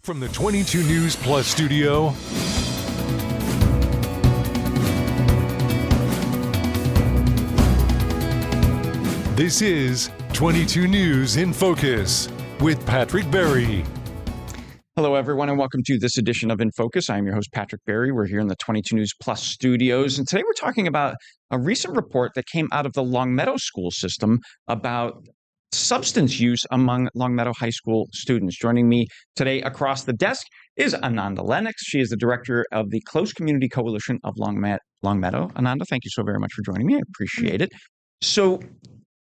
From the 22 News Plus studio, this is 22 News in Focus with Patrick Berry. Hello, everyone, and welcome to this edition of InFocus. I'm your host, Patrick Berry. We're here in the 22 News Plus studios, and today we're talking about a recent report that came out of the Longmeadow school system about substance use among Longmeadow High School students. Joining me today across the desk is Ananda Lennox. She is the director of the Close Community Coalition of Longmeadow. Ananda, thank you so very much for joining me. I appreciate it. So,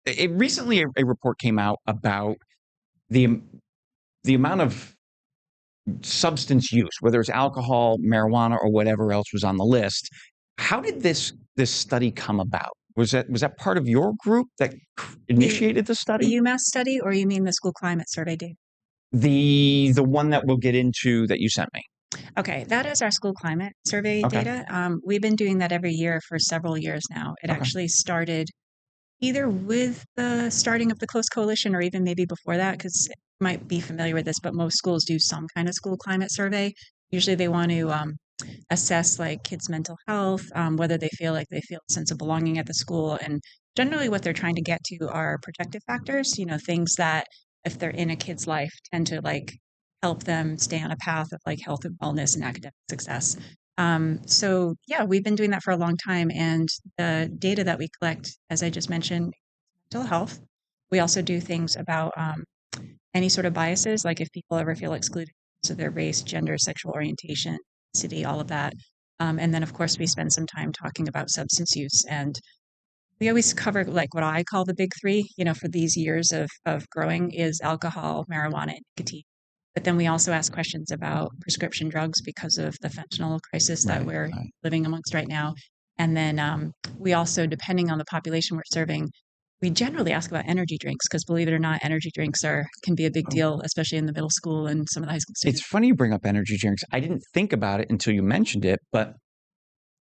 recently a report came out about the amount of substance use, whether it's alcohol, marijuana, or whatever else was on the list. How did this study come about? Was that part of your group that initiated the study? The UMass study, or you mean the school climate survey data? The one that we'll get into that you sent me. Okay, that is our school climate survey data. We've been doing that every year for several years now. It actually started either with the starting of the Close Coalition or even maybe before that, because you might be familiar with this, but most schools do some kind of school climate survey. Usually they want to assess like kids' mental health, whether they feel a sense of belonging at the school. And generally what they're trying to get to are protective factors, things that if they're in a kid's life tend to help them stay on a path of health and wellness and academic success. So yeah, we've been doing that for a long time. And the data that we collect, as I just mentioned, mental health. We also do things about any sort of biases, like if people ever feel excluded, so their race, gender, sexual orientation, city, all of that. And then, of course, we spend some time talking about substance use. And we always cover what I call the big three, for these years of growing is alcohol, marijuana, and nicotine. But then we also ask questions about prescription drugs because of the fentanyl crisis that we're living amongst right now. And then we also, depending on the population we're serving, we generally ask about energy drinks because, believe it or not, energy drinks can be a big deal, especially in the middle school and some of the high school students. It's funny you bring up energy drinks. I didn't think about it until you mentioned it, but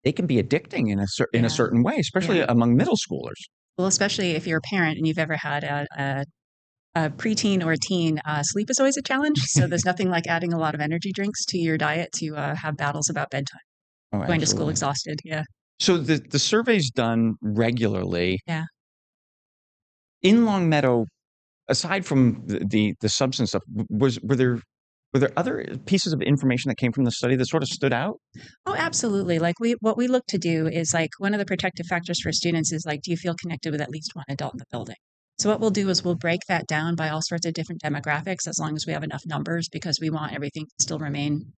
they can be addicting in a certain way, especially among middle schoolers. Well, especially if you're a parent and you've ever had a preteen or a teen, sleep is always a challenge. So there's nothing like adding a lot of energy drinks to your diet to have battles about bedtime. Going to school exhausted, So the survey's done regularly. Yeah. In Longmeadow, aside from the substance stuff, were there other pieces of information that came from the study that sort of stood out? Oh, absolutely. What we look to do is one of the protective factors for students is do you feel connected with at least one adult in the building? So what we'll do is we'll break that down by all sorts of different demographics as long as we have enough numbers because we want everything to still remain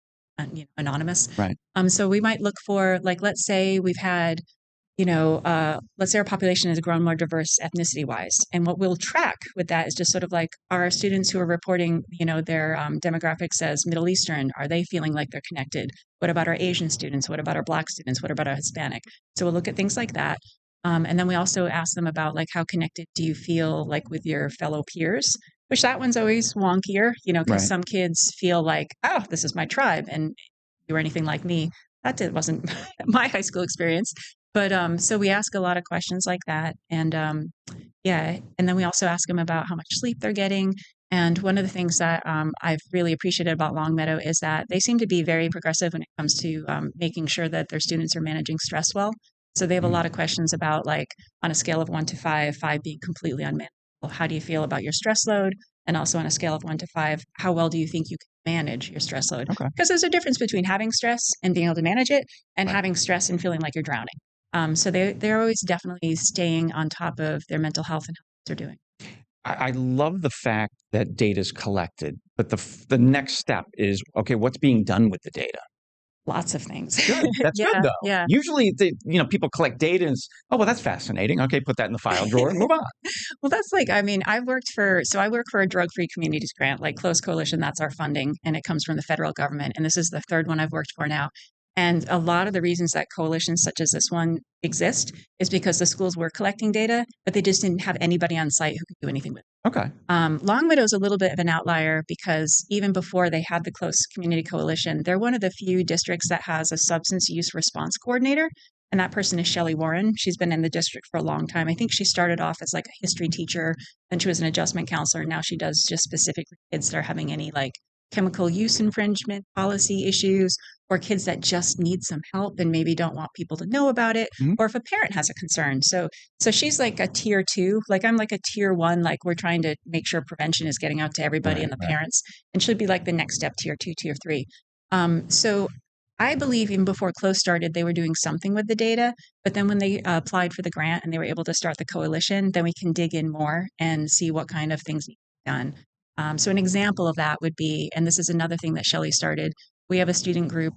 anonymous. Right. So we might look for let's say we've had let's say our population has grown more diverse ethnicity-wise. And what we'll track with that is just sort of our students who are reporting, their demographics as Middle Eastern, are they feeling like they're connected? What about our Asian students? What about our Black students? What about our Hispanic? So we'll look at things like that. And then we also ask them about how connected do you feel with your fellow peers? Which that one's always wonkier, because some kids feel oh, this is my tribe. And if you were anything like me, wasn't my high school experience. But so we ask a lot of questions like that. And and then we also ask them about how much sleep they're getting. And one of the things that I've really appreciated about Longmeadow is that they seem to be very progressive when it comes to making sure that their students are managing stress well. So they have a lot of questions about on a scale of 1 to 5, 5 being completely unmanageable. How do you feel about your stress load? And also on a scale of 1 to 5, how well do you think you can manage your stress load? Because there's a difference between having stress and being able to manage it and having stress and feeling like you're drowning. So they're always definitely staying on top of their mental health and how they're doing. I love the fact that data is collected, but the next step is, okay, what's being done with the data? Lots of things. Good. That's good, though. Yeah. Usually, people collect data and well, that's fascinating. Okay, put that in the file drawer and move on. Well, that's I work for a drug-free communities grant, Close Coalition. That's our funding, and it comes from the federal government. And this is the third one I've worked for now. And a lot of the reasons that coalitions such as this one exist is because the schools were collecting data, but they just didn't have anybody on site who could do anything with it. Okay. Longmeadow is a little bit of an outlier because even before they had the Close Community Coalition, they're one of the few districts that has a substance use response coordinator. And that person is Shelley Warren. She's been in the district for a long time. I think she started off as a history teacher, then she was an adjustment counselor. And now she does just specifically kids that are having any chemical use infringement policy issues, or kids that just need some help and maybe don't want people to know about it, or if a parent has a concern. So she's like a tier 2, like I'm like a tier 1, like we're trying to make sure prevention is getting out to everybody and the parents, and she'll be like the next step, tier 2, tier 3. So I believe even before CLOSE started, they were doing something with the data, but then when they applied for the grant and they were able to start the coalition, then we can dig in more and see what kind of things need to be done. So an example of that would be, and this is another thing that Shelley started, we have a student group.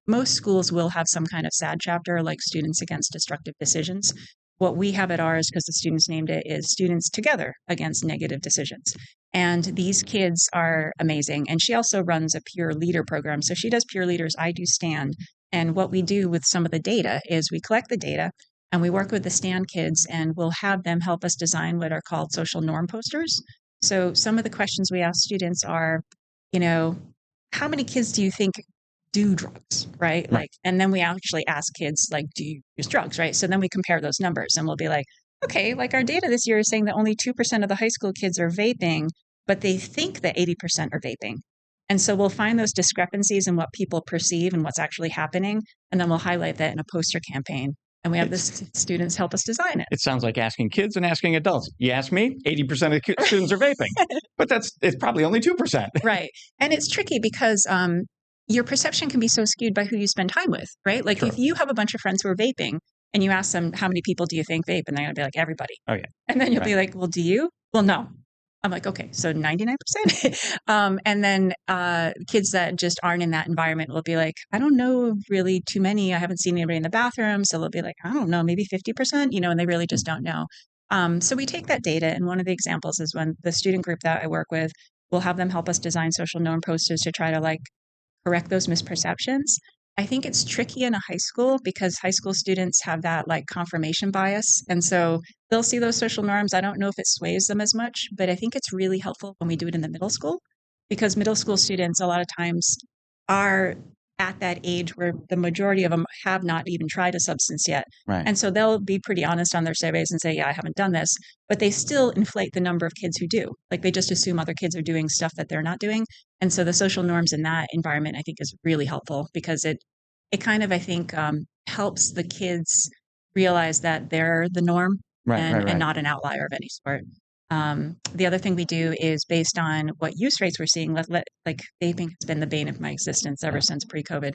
Most schools will have some kind of SAD chapter, like Students Against Destructive Decisions. What we have at ours, because the students named it, is Students Together Against Negative Decisions. And these kids are amazing. And she also runs a peer leader program. So she does peer leaders, I do STAND. And what we do with some of the data is we collect the data and we work with the STAND kids, and we'll have them help us design what are called social norm posters. So some of the questions we ask students are, how many kids do you think do drugs, right? Like, and then we actually ask kids, like, do you use drugs, right? So then we compare those numbers and we'll be like, okay, like our data this year is saying that only 2% of the high school kids are vaping, but they think that 80% are vaping. And so we'll find those discrepancies in what people perceive and what's actually happening. And then we'll highlight that in a poster campaign. And we have the students help us design it. It sounds like asking kids and asking adults. You ask me, 80% of the students are vaping, but it's probably only 2%. Right. And it's tricky because your perception can be so skewed by who you spend time with, right? Like if you have a bunch of friends who are vaping and you ask them, how many people do you think vape? And they're going to be like, everybody. Oh, yeah. And then you'll be like, well, do you? Well, no. I'm like, okay, so 99%. And then kids that just aren't in that environment will be like, I don't know really too many. I haven't seen anybody in the bathroom. So they'll be like, I don't know, maybe 50%, and they really just don't know. So we take that data. And one of the examples is when the student group that I work with, we'll have them help us design social norm posters to try to correct those misperceptions. I think it's tricky in a high school because high school students have that confirmation bias. And so they'll see those social norms. I don't know if it sways them as much, but I think it's really helpful when we do it in the middle school, because middle school students a lot of times are at that age where the majority of them have not even tried a substance yet. Right. And so they'll be pretty honest on their surveys and say, yeah, I haven't done this, but they still inflate the number of kids who do. Like they just assume other kids are doing stuff that they're not doing. And so the social norms in that environment, I think, is really helpful because it kind of, I think, helps the kids realize that they're the norm and not an outlier of any sort. The other thing we do is based on what use rates we're seeing, like vaping has been the bane of my existence ever since pre-COVID.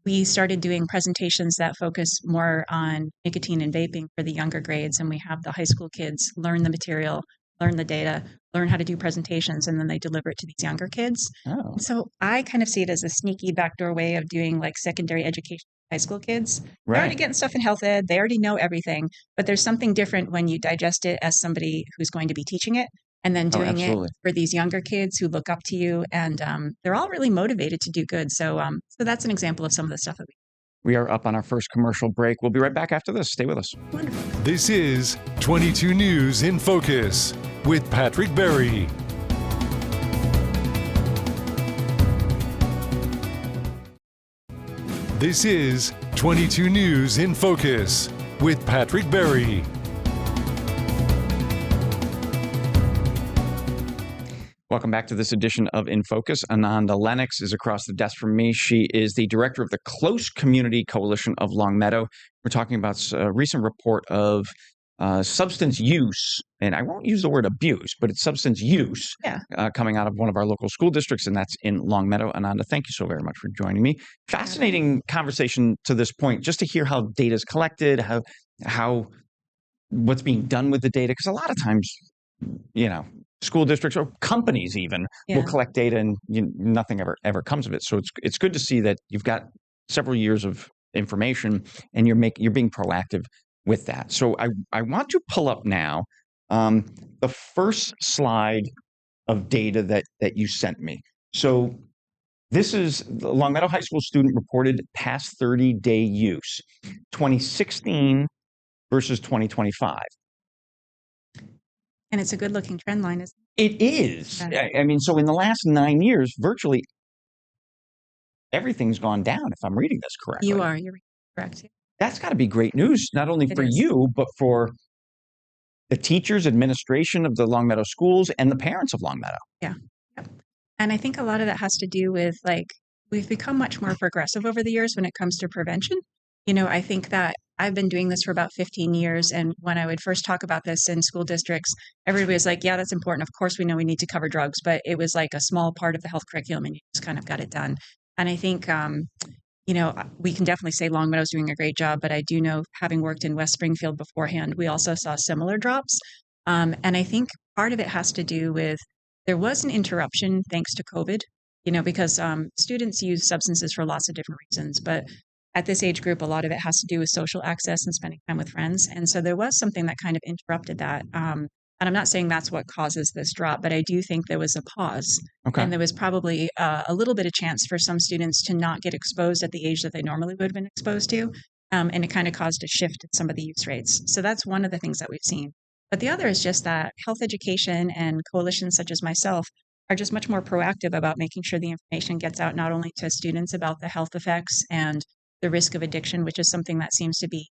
We started doing presentations that focus more on nicotine and vaping for the younger grades, and we have the high school kids learn the material, learn the data, learn how to do presentations, and then they deliver it to these younger kids. Oh. So I kind of see it as a sneaky backdoor way of doing secondary education for high school kids. They're already getting stuff in health ed. They already know everything, but there's something different when you digest it as somebody who's going to be teaching it and then doing it for these younger kids who look up to you, and they're all really motivated to do good. So that's an example of some of the stuff that we are up on our first commercial break. We'll be right back after this. Stay with us. Wonderful. This is 22 News in Focus with Patrick Berry. This is 22 News in Focus with Patrick Berry. Welcome back to this edition of InFocus. Ananda Lennox is across the desk from me. She is the director of the Close Community Coalition of Longmeadow. We're talking about a recent report of substance use, and I won't use the word abuse, but it's substance use coming out of one of our local school districts, and that's in Longmeadow. Ananda, thank you so very much for joining me. Fascinating conversation to this point, just to hear how data is collected, how what's being done with the data, because a lot of times, school districts or companies even will collect data and nothing ever comes of it. So it's good to see that you've got several years of information and you're being proactive with that. So I want to pull up now the first slide of data that you sent me. So this is the Longmeadow High School student reported past 30-day use, 2016 versus 2025. And it's a good-looking trend line, isn't it? It is. I mean, so in the last 9 years, virtually everything's gone down, if I'm reading this correctly. You're correct. That's got to be great news, not only for you, but for the teachers, administration of the Longmeadow schools, and the parents of Longmeadow. Yeah. And I think a lot of that has to do with like, we've become much more progressive over the years when it comes to prevention. I think that I've been doing this for about 15 years. And when I would first talk about this in school districts, everybody was like, yeah, that's important. Of course, we know we need to cover drugs, but it was like a small part of the health curriculum and you just kind of got it done. And I think, we can definitely say Longmeadow's doing a great job, but I do know, having worked in West Springfield beforehand, we also saw similar drops. And I think part of it has to do with there was an interruption thanks to COVID, because students use substances for lots of different reasons. But at this age group, a lot of it has to do with social access and spending time with friends. And so there was something that kind of interrupted that. And I'm not saying that's what causes this drop, but I do think there was a pause. Okay. And there was probably a little bit of chance for some students to not get exposed at the age that they normally would have been exposed to. And it kind of caused a shift in some of the use rates. So that's one of the things that we've seen. But the other is just that health education and coalitions such as myself are just much more proactive about making sure the information gets out not only to students about the health effects and the risk of addiction, which is something that seems to be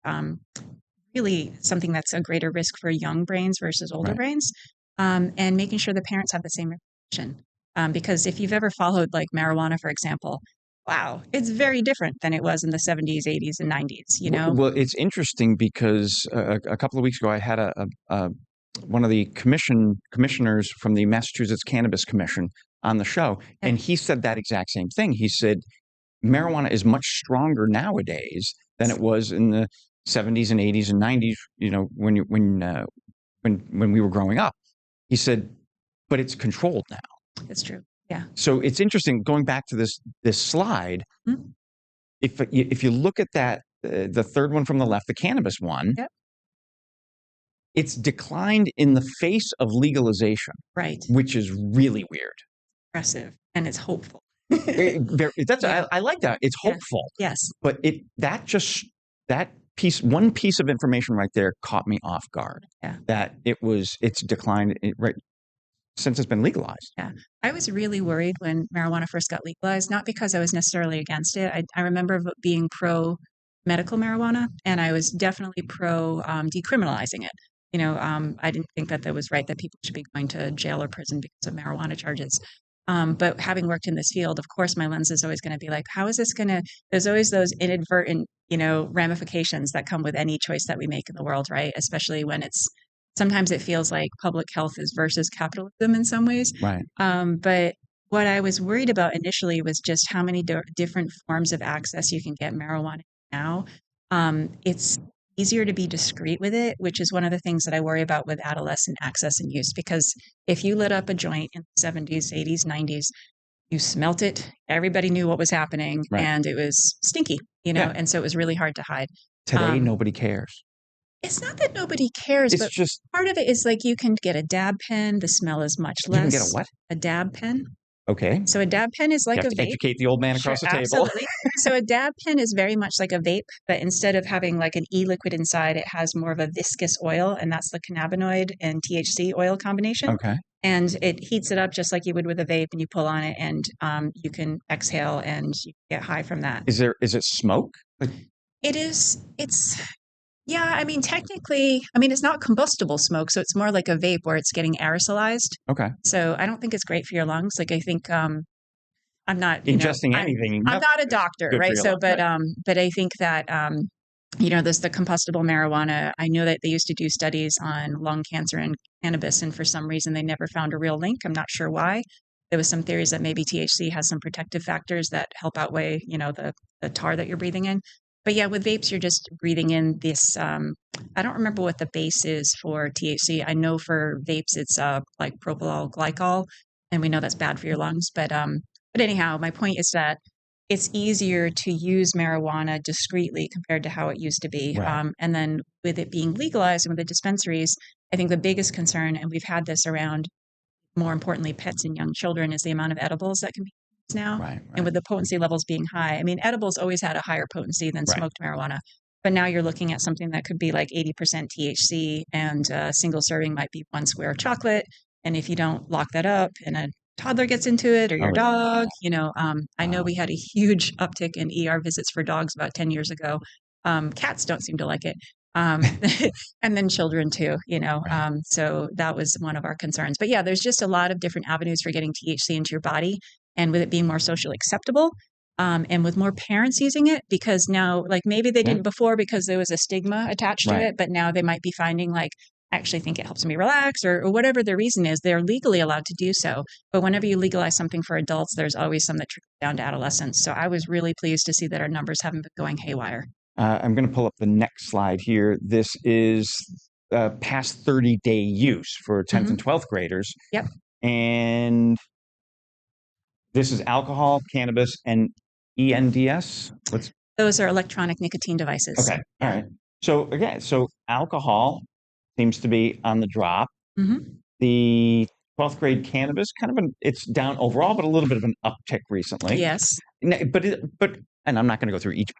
really something that's a greater risk for young brains versus older brains, and making sure the parents have the same information. Because if you've ever followed like marijuana, for example, wow, it's very different than it was in the 70s, 80s, and 90s, Well, it's interesting because a couple of weeks ago, I had one of the commissioners from the Massachusetts Cannabis Commission on the show, and he said that exact same thing. He said marijuana is much stronger nowadays than it was in the 70s and 80s and 90s, when we were growing up. He said, but it's controlled now. It's true. Yeah. So it's interesting, going back to this slide, if you look at that, the third one from the left, the cannabis one, it's declined in the face of legalization, right? Which is really weird. Impressive, and it's hopeful. I like that. It's hopeful. Yes. But one piece of information right there caught me off guard. Yeah. That it's declined right since it's been legalized. Yeah. I was really worried when marijuana first got legalized, not because I was necessarily against it. I remember being pro medical marijuana, and I was definitely pro decriminalizing it. I didn't think that was right, that people should be going to jail or prison because of marijuana charges. But having worked in this field, of course, my lens is always going to be like, how is this going to, there's always those inadvertent, ramifications that come with any choice that we make in the world, right? Especially when sometimes it feels like public health is versus capitalism in some ways. Right. But what I was worried about initially was just how many different forms of access you can get marijuana now. It's easier to be discreet with it, which is one of the things that I worry about with adolescent access and use. Because if you lit up a joint in the 70s, 80s, 90s, you smelt it, everybody knew what was happening, and it was stinky, and so it was really hard to hide. Today, nobody cares. It's not that nobody cares, but just part of it is like you can get a dab pen. The smell is much less. You can get a what? A dab pen. Okay. So a dab pen is like you have a to vape. Educate the old man across the table. Absolutely. So a dab pen is very much like a vape, but instead of having like an e-liquid inside, it has more of a viscous oil, and that's the cannabinoid and THC oil combination. Okay. And it heats it up just like you would with a vape, and you pull on it, and you can exhale and you get high from that. Is it smoke? It is. Yeah, I mean, technically, it's not combustible smoke, so it's more like a vape where it's getting aerosolized. Okay. So I don't think it's great for your lungs. Like, I think I'm not ingesting anything. I'm not a doctor, right? So, but I think that there's the combustible marijuana. I know that they used to do studies on lung cancer and cannabis, and for some reason they never found a real link. I'm not sure why. There was some theories that maybe THC has some protective factors that help outweigh, the tar that you're breathing in. But yeah, with vapes, you're just breathing in this. I don't remember what the base is for THC. I know for vapes, it's like propyl glycol, and we know that's bad for your lungs. But anyhow, my point is that it's easier to use marijuana discreetly compared to how it used to be. Right. And then with it being legalized and with the dispensaries, I think the biggest concern, and we've had this around, more importantly, pets and young children, is the amount of edibles that can be now. Right. And with the potency levels being high, edibles always had a higher potency than smoked marijuana, but now you're looking at something that could be like 80% THC, and a single serving might be 1 square of chocolate. And if you don't lock that up and a toddler gets into it, or your dog, I know we had a huge uptick in ER visits for dogs about 10 years ago. Cats don't seem to like it. and then children too, Right. so that was one of our concerns. But yeah, there's just a lot of different avenues for getting THC into your body, and with it being more socially acceptable, and with more parents using it, because now, like maybe they Yeah. didn't before because there was a stigma attached to Right. it, but now they might be finding like, I actually think it helps me relax, or whatever the reason is, they're legally allowed to do so. But whenever you legalize something for adults, there's always some that trickle down to adolescents. So I was really pleased to see that our numbers haven't been going haywire. I'm going to pull up the next slide here. This is past 30-day use for 10th and 12th graders. Yep. And this is alcohol, cannabis, and ENDS. Those are electronic nicotine devices. Okay. All right. So again, alcohol seems to be on the drop. The 12th grade cannabis, it's down overall, but a little bit of an uptick recently. Yes. But and I'm not going to go through each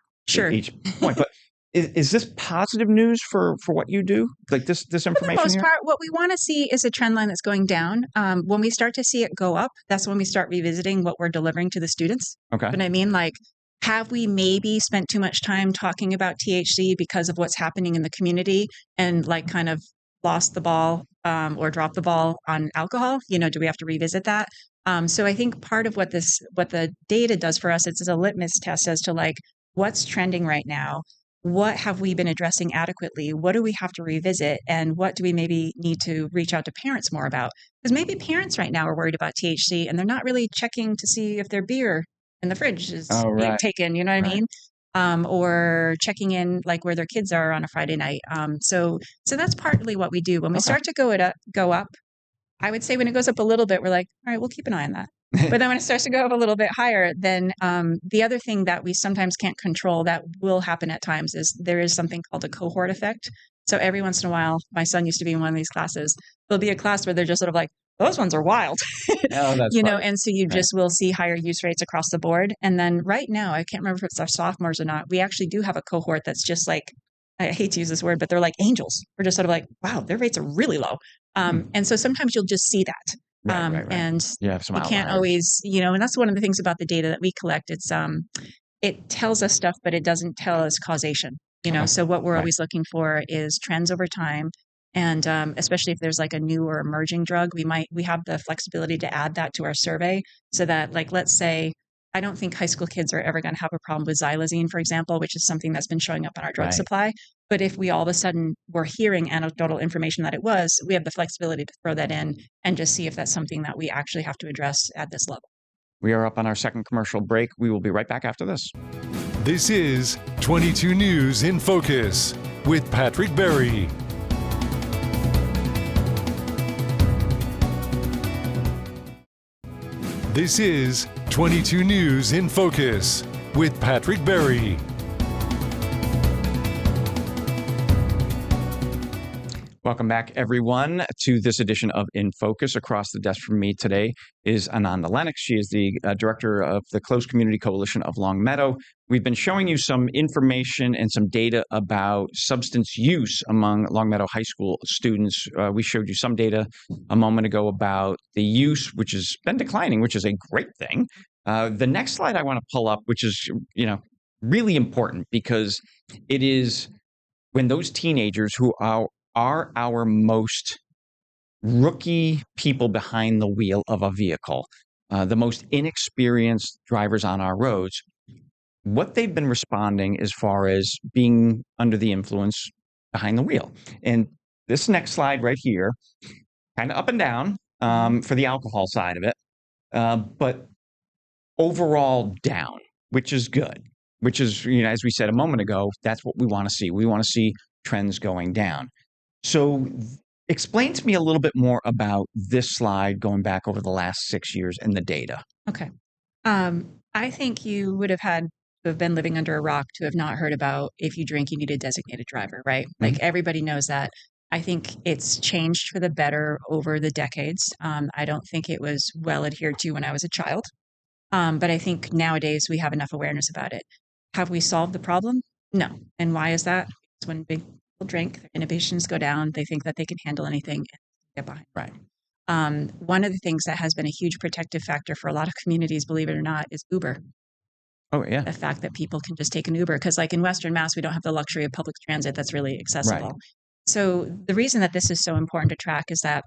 point, but is this positive news for what you do? Like this information? For the most part, what we want to see is a trend line that's going down. When we start to see it go up, that's when we start revisiting what we're delivering to the students. Okay. But I mean, like, have we maybe spent too much time talking about THC because of what's happening in the community and like kind of lost the ball or dropped the ball on alcohol? Do we have to revisit that? So I think part of what the data does for us, it's a litmus test as to like what's trending right now. What have we been addressing adequately? What do we have to revisit? And what do we maybe need to reach out to parents more about? Because maybe parents right now are worried about THC and they're not really checking to see if their beer in the fridge is being taken, you know what I mean? Or checking in like where their kids are on a Friday night. So that's partly what we do. When we start to go up, I would say when it goes up a little bit, we're like, all right, we'll keep an eye on that. But then when it starts to go up a little bit higher, then the other thing that we sometimes can't control that will happen at times is there is something called a cohort effect. So every once in a while, my son used to be in one of these classes. There'll be a class where they're just sort of like, those ones are wild, that's and so you just will see higher use rates across the board. And then right now, I can't remember if it's our sophomores or not. We actually do have a cohort that's just like, I hate to use this word, but they're like angels. We're just sort of like, wow, their rates are really low. And so sometimes you'll just see that. Right. And you have some you can't always, and that's one of the things about the data that we collect. It's it tells us stuff, but it doesn't tell us causation. So what we're always looking for is trends over time. And especially if there's like a new or emerging drug, we have the flexibility to add that to our survey so that, like, let's say, I don't think high school kids are ever going to have a problem with xylazine, for example, which is something that's been showing up in our drug supply. But if we all of a sudden were hearing anecdotal information that it was, we have the flexibility to throw that in and just see if that's something that we actually have to address at this level. We are up on our second commercial break. We will be right back after this. This is 22 News in Focus with Patrick Berry. This is 22 News in Focus with Patrick Berry. Welcome back, everyone, to this edition of InFocus. Across the desk from me today is Ananda Lennox. She is the director of the Closed Community Coalition of Longmeadow. We've been showing you some information and some data about substance use among Longmeadow High School students. We showed you some data a moment ago about the use, which has been declining, which is a great thing. The next slide I want to pull up, which is, really important because it is when those teenagers who are our most rookie people behind the wheel of a vehicle, the most inexperienced drivers on our roads, what they've been responding as far as being under the influence behind the wheel. And this next slide right here, kind of up and down for the alcohol side of it, but overall down, which is good, which is, as we said a moment ago, that's what we want to see. We want to see trends going down. So explain to me a little bit more about this slide going back over the last 6 years and the data. Okay. I think you would have had to have been living under a rock to have not heard about if you drink, you need a designated driver, right? Like everybody knows that. I think it's changed for the better over the decades. I don't think it was well adhered to when I was a child. But I think nowadays we have enough awareness about it. Have we solved the problem? No. And why is that? It's when big drink, their inhibitions go down, they think that they can handle anything and get behind. Right. One of the things that has been a huge protective factor for a lot of communities, believe it or not, is Uber. Oh, yeah. The fact that people can just take an Uber, because like in Western Mass, we don't have the luxury of public transit that's really accessible. Right. So the reason that this is so important to track is that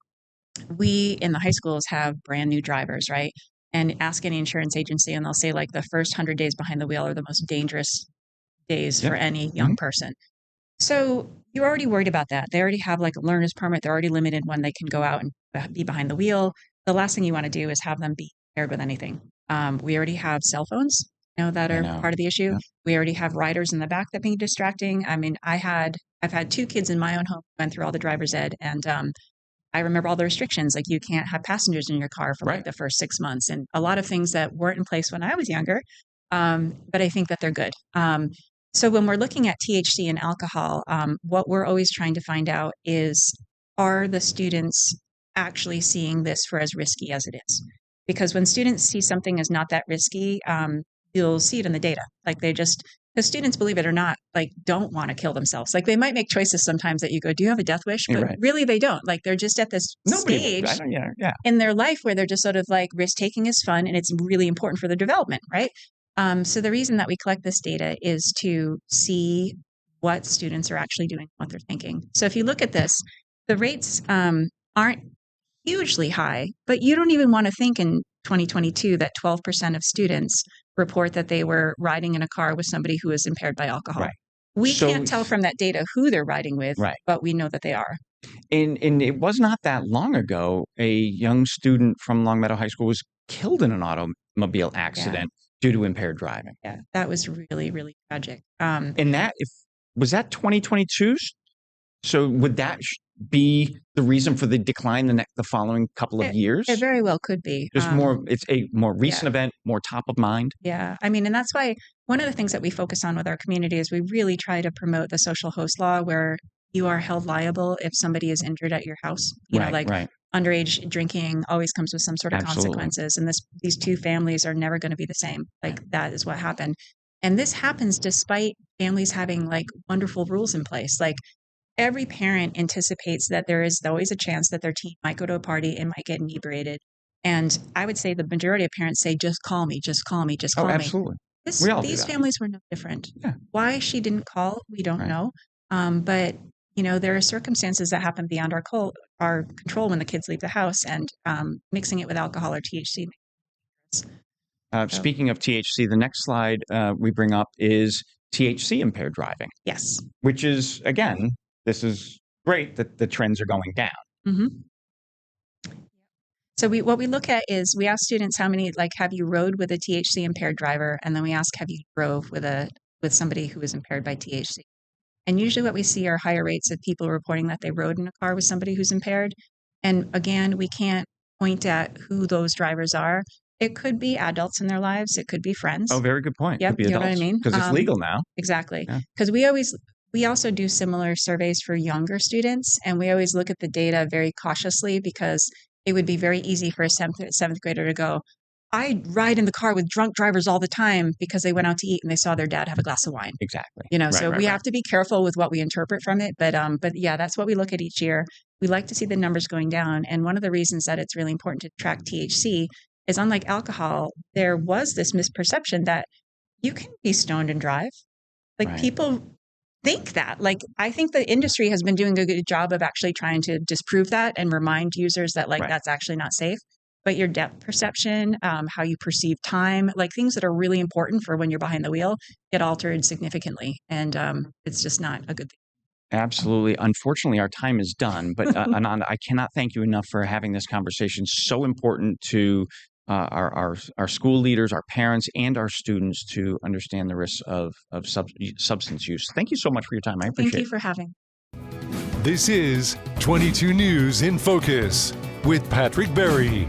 we in the high schools have brand new drivers, right? And ask any insurance agency and they'll say like the first 100 days behind the wheel are the most dangerous days Yeah. for any young person. So you're already worried about that. They already have like a learner's permit. They're already limited when they can go out and be behind the wheel. The last thing you want to do is have them be paired with anything. We already have cell phones, that are part of the issue. Yeah. We already have riders in the back that be distracting. I mean, I've had 2 kids in my own home who went through all the driver's ed, and I remember all the restrictions, like you can't have passengers in your car for like the first 6 months, and a lot of things that weren't in place when I was younger. But I think that they're good. So when we're looking at THC and alcohol, what we're always trying to find out is, are the students actually seeing this for as risky as it is? Because when students see something as not that risky, you'll see it in the data. Like because students, believe it or not, like don't want to kill themselves. Like they might make choices sometimes that you go, do you have a death wish? But really they don't. Like they're just at this stage in their life where they're just sort of like, risk taking is fun and it's really important for their development, right? So the reason that we collect this data is to see what students are actually doing, what they're thinking. So if you look at this, the rates aren't hugely high, but you don't even want to think in 2022 that 12% of students report that they were riding in a car with somebody who is impaired by alcohol. Right. We can't tell from that data who they're riding with, but we know that they are. And it was not that long ago, a young student from Longmeadow High School was killed in an automobile accident due to impaired driving. Yeah, that was really, really tragic. And was that 2022? So would that be the reason for the decline the following couple of years? It very well could be. Just it's a more recent event, more top of mind. Yeah. I mean, and that's why one of the things that we focus on with our community is we really try to promote the social host law, where you are held liable if somebody is injured at your house. Underage drinking always comes with some sort of consequences. And these 2 families are never going to be the same. Like that is what happened. And this happens despite families having like wonderful rules in place. Like every parent anticipates that there is always a chance that their teen might go to a party and might get inebriated. And I would say the majority of parents say, just call me, just call me, just call me. Absolutely. These families were no different. Yeah. Why she didn't call, we don't know. But there are circumstances that happen beyond our control when the kids leave the house, and mixing it with alcohol or THC. Speaking of THC, the next slide we bring up is THC impaired driving. Yes. Which is, again, this is great that the trends are going down. Mm-hmm. So what we look at is we ask students how many, have you rode with a THC impaired driver? And then we ask, have you drove with somebody who is impaired by THC? And usually what we see are higher rates of people reporting that they rode in a car with somebody who's impaired. And again, we can't point at who those drivers are. It could be adults in their lives. It could be friends. Oh, very good point. Yep, you know what I mean? Because it's legal now. Exactly. Because we also do similar surveys for younger students, and we always look at the data very cautiously, because it would be very easy for a seventh grader to go, I ride in the car with drunk drivers all the time because they went out to eat and they saw their dad have a glass of wine. Exactly. We have to be careful with what we interpret from it. But yeah, that's what we look at each year. We like to see the numbers going down. And one of the reasons that it's really important to track THC is, unlike alcohol, there was this misperception that you can be stoned and drive. People think that. I think the industry has been doing a good job of actually trying to disprove that and remind users that that's actually not safe. But your depth perception, how you perceive time, things that are really important for when you're behind the wheel, get altered significantly. And it's just not a good thing. Absolutely. Unfortunately, our time is done. But Ananda, I cannot thank you enough for having this conversation. So important to our school leaders, our parents, and our students to understand the risks of substance use. Thank you so much for your time. I appreciate it. Thank you for having me. This is 22 News in Focus with Patrick Berry.